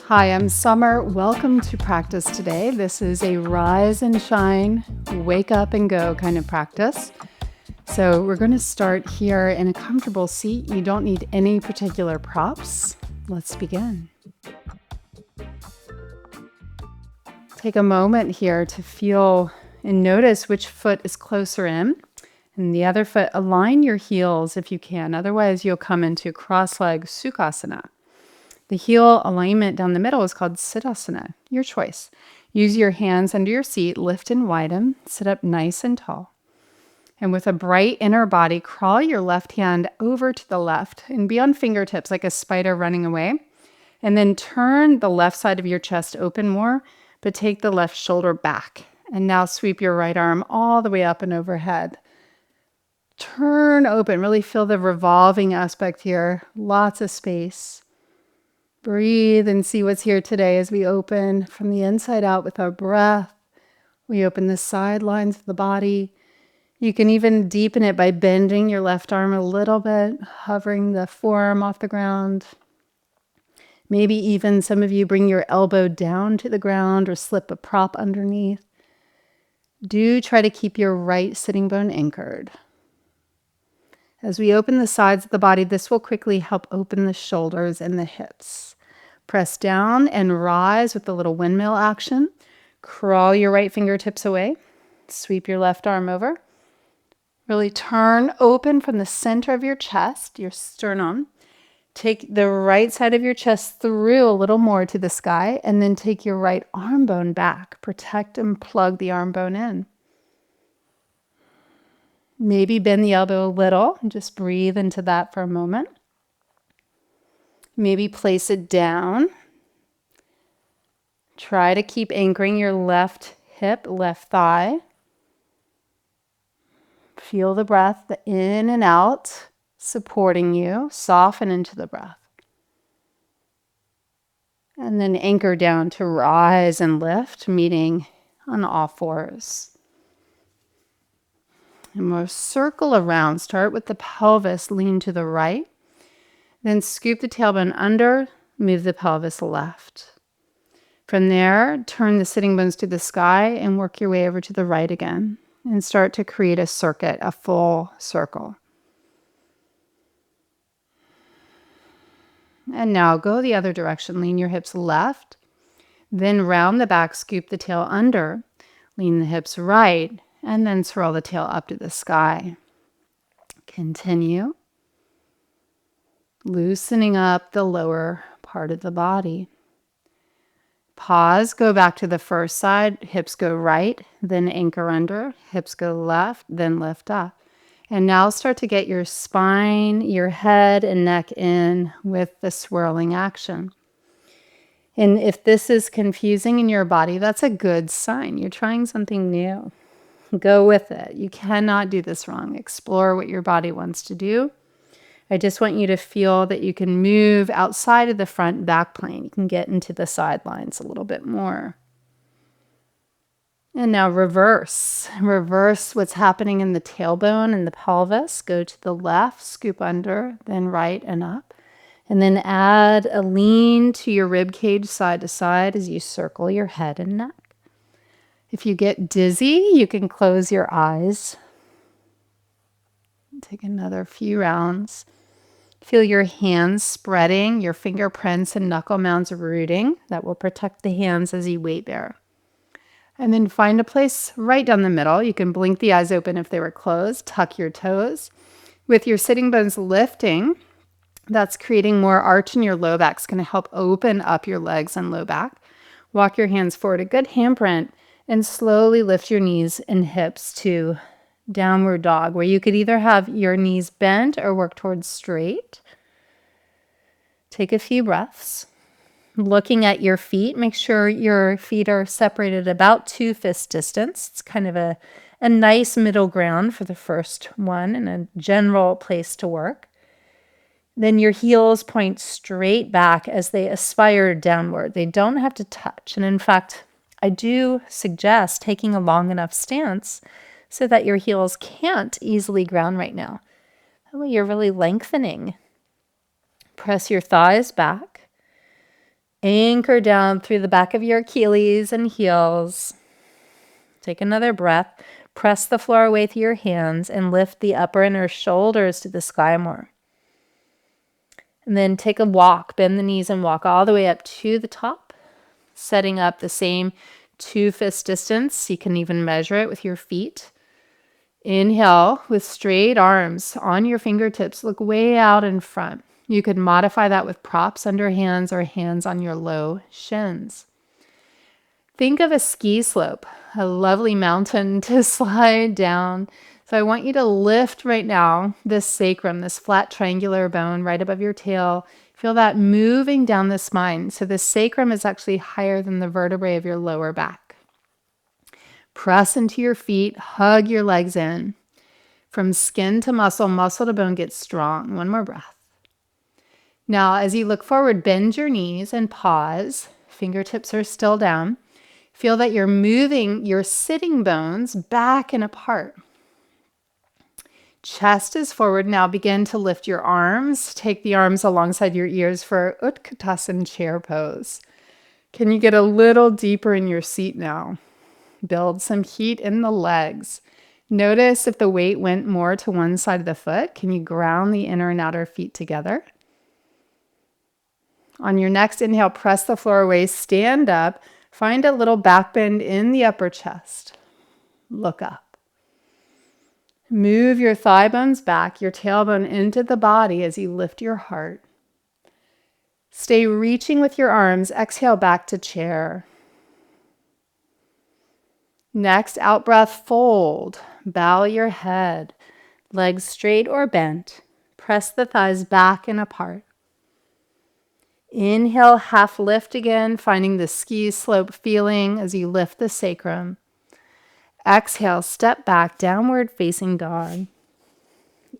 Hi, I'm Summer. Welcome to practice today. This is a rise and shine, wake up and go kind of practice. So we're going to start here in a comfortable seat. You don't need any particular props. Let's begin. Take a moment here to feel and notice which foot is closer in. And the other foot, align your heels if you can. Otherwise, you'll come into cross-leg Sukhasana. The heel alignment down the middle is called Siddhasana, your choice. Use your hands under your seat, lift and widen, sit up nice and tall. And with a bright inner body, crawl your left hand over to the left and be on fingertips like a spider running away. And then turn the left side of your chest open more, but take the left shoulder back. And now sweep your right arm all the way up and overhead. Turn open, really feel the revolving aspect here, lots of space. Breathe and see what's here today as we open from the inside out with our breath. We open the sidelines of the body. You can even deepen it by bending your left arm a little bit, hovering the forearm off the ground. Maybe even some of you bring your elbow down to the ground or slip a prop underneath. Do try to keep your right sitting bone anchored. As we open the sides of the body, this will quickly help open the shoulders and the hips. Press down and rise with the little windmill action. Crawl your right fingertips away. Sweep your left arm over. Really turn open from the center of your chest, your sternum. Take the right side of your chest through a little more to the sky, and then take your right arm bone back. Protect and plug the arm bone in. Maybe bend the elbow a little and just breathe into that for a moment. Maybe place it down. Try to keep anchoring your left hip, left thigh. Feel the breath, the in and out, supporting you. Soften into the breath. And then anchor down to rise and lift, meeting on all fours. And we'll circle around. Start with the pelvis, lean to the right. Then scoop the tailbone under, move the pelvis left. From there, turn the sitting bones to the sky and work your way over to the right again. And start to create a circuit, a full circle. And now go the other direction. Lean your hips left. Then round the back, scoop the tail under. Lean the hips right. And then swirl the tail up to the sky. Continue. Loosening up the lower part of the body. Pause, go back to the first side, hips go right, then anchor under, hips go left, then lift up. And now start to get your spine, your head and neck in with the swirling action. And if this is confusing in your body, that's a good sign. You're trying something new. Go with it. You cannot do this wrong. Explore what your body wants to do. I just want you to feel that you can move outside of the front back plane. You can get into the sidelines a little bit more. And now reverse. Reverse what's happening in the tailbone and the pelvis. Go to the left, scoop under, then right and up. And then add a lean to your rib cage side to side as you circle your head and neck. If you get dizzy, you can close your eyes. Take another few rounds. Feel your hands spreading, your fingerprints and knuckle mounds rooting. That will protect the hands as you weight bear. And then find a place right down the middle. You can blink the eyes open if they were closed. Tuck your toes. With your sitting bones lifting, that's creating more arch in your low back. It's going to help open up your legs and low back. Walk your hands forward, a good handprint, and slowly lift your knees and hips to downward dog, where you could either have your knees bent or work towards straight. Take a few breaths. Looking at your feet, make sure your feet are separated about 2 fist distance. It's kind of a nice middle ground for the first one and a general place to work. Then your heels point straight back as they aspire downward. They don't have to touch. And in fact, I do suggest taking a long enough stance so that your heels can't easily ground right now. That way you're really lengthening. Press your thighs back. Anchor down through the back of your Achilles and heels. Take another breath. Press the floor away with your hands and lift the upper inner shoulders to the sky more. And then take a walk. Bend the knees and walk all the way up to the top, setting up the same 2 fist distance. You can even measure it with your feet. Inhale with straight arms on your fingertips. Look way out in front. You could modify that with props under hands or hands on your low shins. Think of a ski slope, a lovely mountain to slide down. So I want you to lift right now this sacrum, this flat triangular bone right above your tail. Feel that moving down the spine. So the sacrum is actually higher than the vertebrae of your lower back. Press into your feet, hug your legs in. From skin to muscle, muscle to bone, get strong. One more breath. Now, as you look forward, bend your knees and pause. Fingertips are still down. Feel that you're moving your sitting bones back and apart. Chest is forward. Now begin to lift your arms. Take the arms alongside your ears for Utkatasana chair pose. Can you get a little deeper in your seat now? Build some heat in the legs. Notice if the weight went more to one side of the foot. Can you ground the inner and outer feet together? On your next inhale, press the floor away, stand up, find a little back bend in the upper chest. Look up. Move your thigh bones back, your tailbone into the body as you lift your heart. Stay reaching with your arms. Exhale back to chair. Next, out breath, fold. Bow your head. Legs straight or bent. Press the thighs back and apart. Inhale, half lift again, finding the ski slope feeling as you lift the sacrum. Exhale, step back, downward facing dog.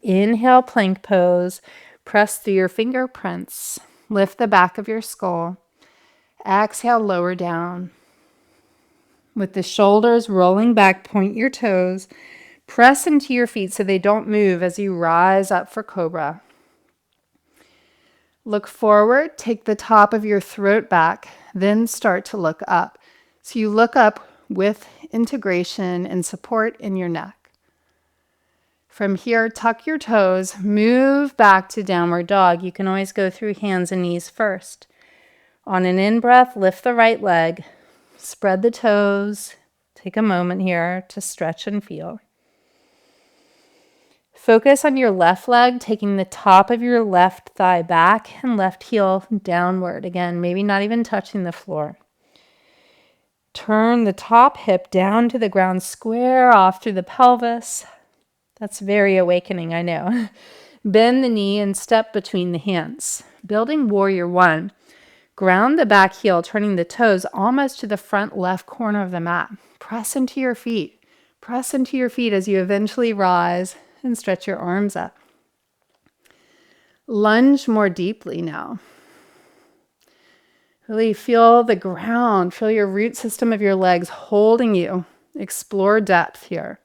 Inhale, plank pose. Press through your fingerprints. Lift the back of your skull. Exhale, lower down. With the shoulders rolling back, point your toes. Press into your feet so they don't move as you rise up for cobra. Look forward, take the top of your throat back, then start to look up. So you look up with integration and support in your neck. From here, tuck your toes, move back to downward dog. You can always go through hands and knees first. On an in-breath, lift the right leg, spread the toes. Take a moment here to stretch and feel. Focus on your left leg, taking the top of your left thigh back and left heel downward. Again, maybe not even touching the floor. Turn the top hip down to the ground, square off through the pelvis. That's very awakening, I know. Bend the knee and step between the hands. Building warrior one. Ground the back heel, turning the toes almost to the front left corner of the mat. Press into your feet. Press into your feet as you eventually rise and stretch your arms up. Lunge more deeply now. Really feel the ground, feel your root system of your legs holding you. Explore depth here.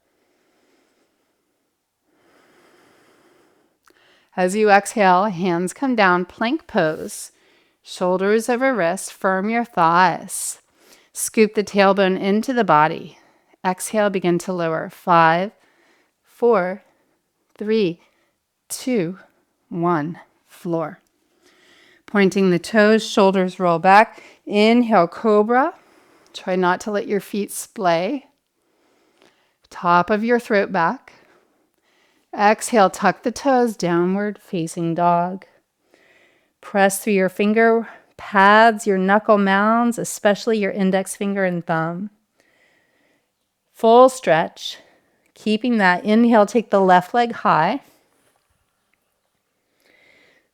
As you exhale, hands come down, plank pose. Shoulders over wrists, firm your thighs. Scoop the tailbone into the body. Exhale, begin to lower. 5, 4, 3, 2, 1. Floor. Pointing the toes, shoulders roll back. Inhale, cobra. Try not to let your feet splay. Top of your throat back. Exhale, tuck the toes, downward facing dog. Press through your finger pads, your knuckle mounds, especially your index finger and thumb. Full stretch. Keeping that inhale, take the left leg high.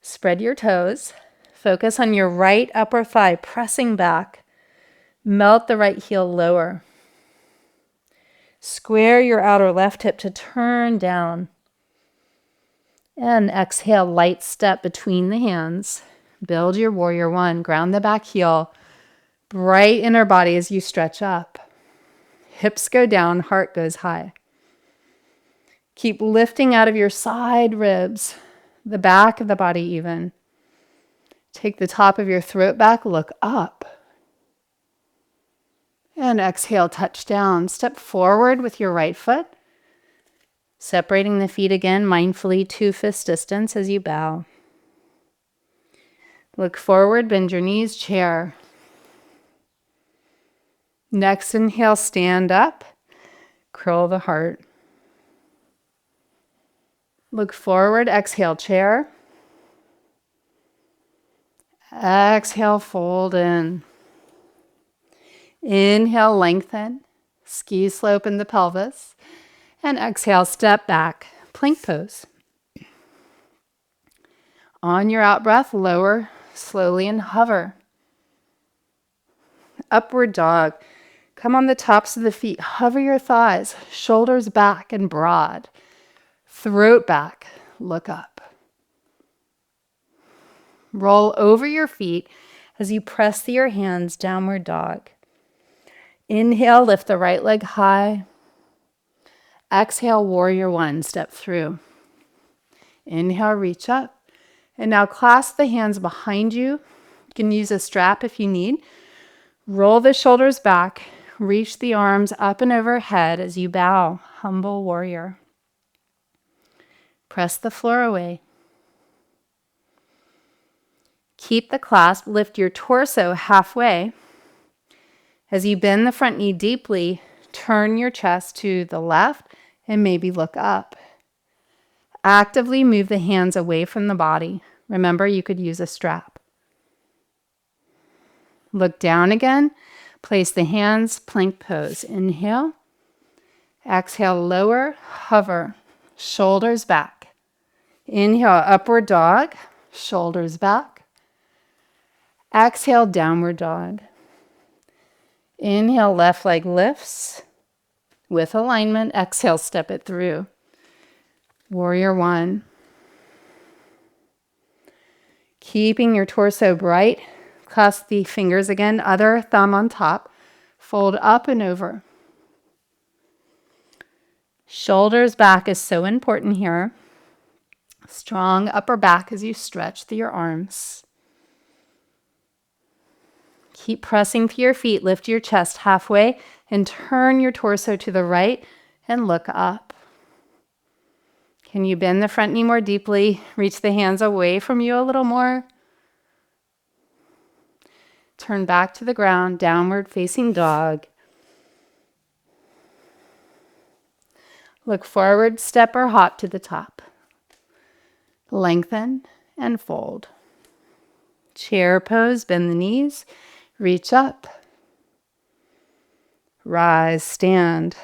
Spread your toes. Focus on your right upper thigh, pressing back. Melt the right heel lower. Square your outer left hip to turn down. And exhale, light step between the hands. Build your warrior one. Ground the back heel. Bright inner body as you stretch up. Hips go down, heart goes high. Keep lifting out of your side ribs, the back of the body even. Take the top of your throat back, look up. And exhale, touch down. Step forward with your right foot. Separating the feet again, mindfully 2 fist distance as you bow. Look forward, bend your knees, chair. Next inhale, stand up, curl the heart. Look forward, exhale, chair. Exhale, fold in. Inhale, lengthen, ski slope in the pelvis. And exhale, step back, plank pose. On your out breath, lower slowly and hover. Upward dog. Come on the tops of the feet. Hover your thighs, shoulders back and broad. Throat back, look up. Roll over your feet as you press your hands, downward dog. Inhale, lift the right leg high. Exhale, warrior 1, step through. Inhale, reach up. And now clasp the hands behind you. You can use a strap if you need. Roll the shoulders back. Reach the arms up and overhead as you bow, humble warrior. Press the floor away. Keep the clasp. Lift your torso halfway. As you bend the front knee deeply, turn your chest to the left and maybe look up. Actively move the hands away from the body. Remember, you could use a strap. Look down again. Place the hands, plank pose. Inhale. Exhale, lower, hover, shoulders back. Inhale, upward dog, shoulders back. Exhale, downward dog. Inhale, left leg lifts with alignment. Exhale, step it through. Warrior 1. Keeping your torso bright. Clasp the fingers again, other thumb on top. Fold up and over. Shoulders back is so important here. Strong upper back as you stretch through your arms. Keep pressing through your feet. Lift your chest halfway and turn your torso to the right and look up. Can you bend the front knee more deeply? Reach the hands away from you a little more. Turn back to the ground, downward facing dog. Look forward, step or hop to the top. Lengthen and fold. Chair pose, bend the knees, reach up. Rise, stand.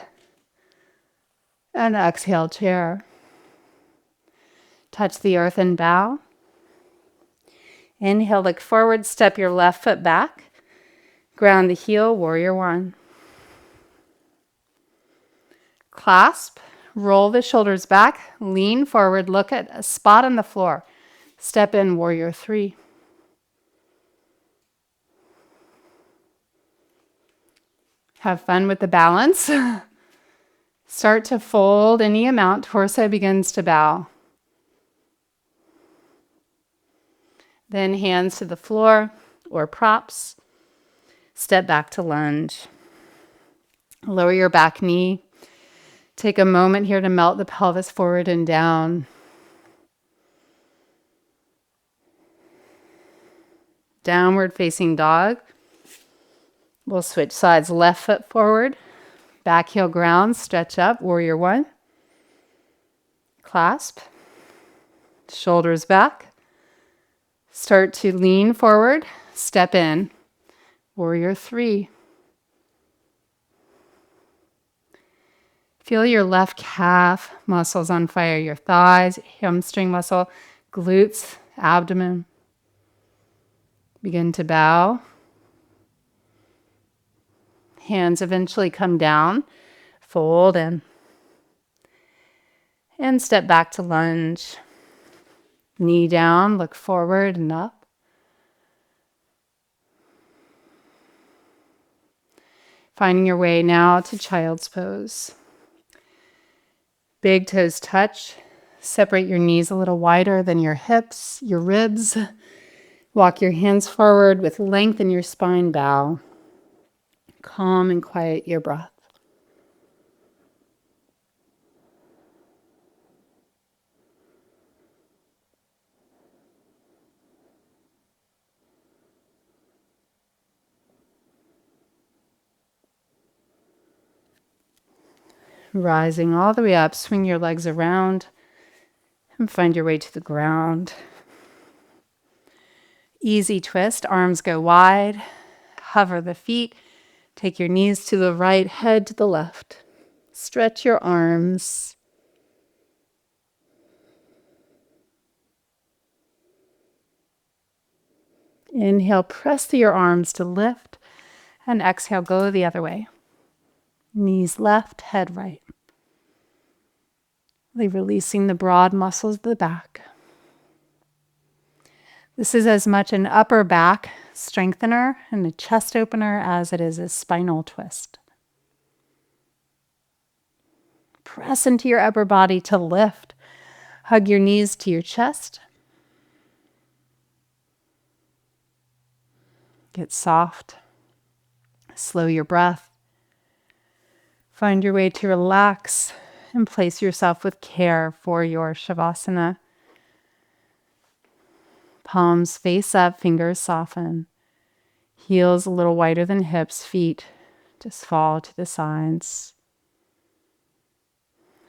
And exhale, chair. Touch the earth and bow. Inhale, look forward, step your left foot back. Ground the heel, warrior 1. Clasp, roll the shoulders back, lean forward, look at a spot on the floor. Step in, warrior 3. Have fun with the balance. Start to fold any amount, torso begins to bow. Then hands to the floor or props. Step back to lunge. Lower your back knee. Take a moment here to melt the pelvis forward and down. Downward facing dog. We'll switch sides. Left foot forward. Back heel ground. Stretch up. Warrior 1. Clasp. Shoulders back. Start to lean forward, step in, warrior 3. Feel your left calf muscles on fire, your thighs, hamstring muscle, glutes, abdomen. Begin to bow. Hands eventually come down, fold in, and step back to lunge. Knee down, look forward and up. Finding your way now to child's pose. Big toes touch. Separate your knees a little wider than your hips, your ribs. Walk your hands forward with length in your spine, bow. Calm and quiet your breath. Rising all the way up, swing your legs around and find your way to the ground. Easy twist, arms go wide, hover the feet, take your knees to the right, head to the left. Stretch your arms. Inhale, press through your arms to lift, and exhale, go the other way. Knees left, head right. Releasing the broad muscles of the back. This is as much an upper back strengthener and a chest opener as it is a spinal twist. Press into your upper body to lift. Hug your knees to your chest. Get soft. Slow your breath. Find your way to relax and place yourself with care for your Shavasana. Palms face up, fingers soften. Heels a little wider than hips, feet just fall to the sides.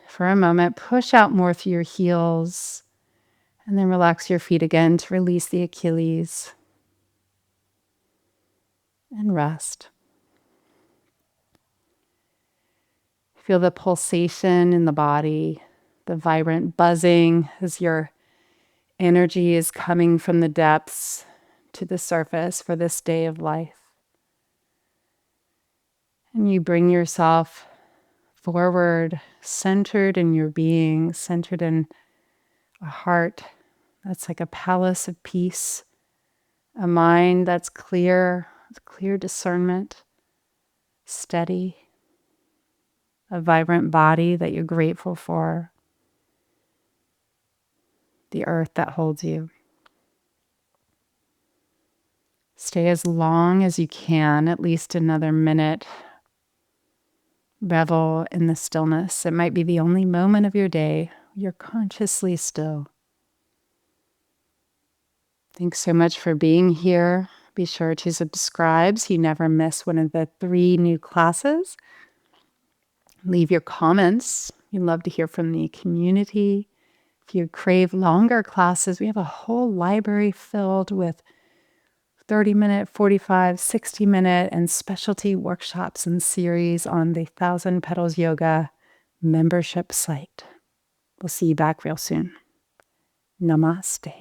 For a moment, push out more through your heels and then relax your feet again to release the Achilles and rest. Feel the pulsation in the body, the vibrant buzzing as your energy is coming from the depths to the surface for this day of life. And you bring yourself forward, centered in your being, centered in a heart that's like a palace of peace, a mind that's clear, with clear discernment, steady, a vibrant body that you're grateful for, the earth that holds you. Stay as long as you can, at least another minute. Revel in the stillness. It might be the only moment of your day you're consciously still. Thanks so much for being here. Be sure to subscribe so you never miss one of the 3 new classes. Leave your comments. We'd love to hear from the community. If you crave longer classes, we have a whole library filled with 30-minute, 45, 60-minute, and specialty workshops and series on the Thousand Petals Yoga membership site. We'll see you back real soon. Namaste.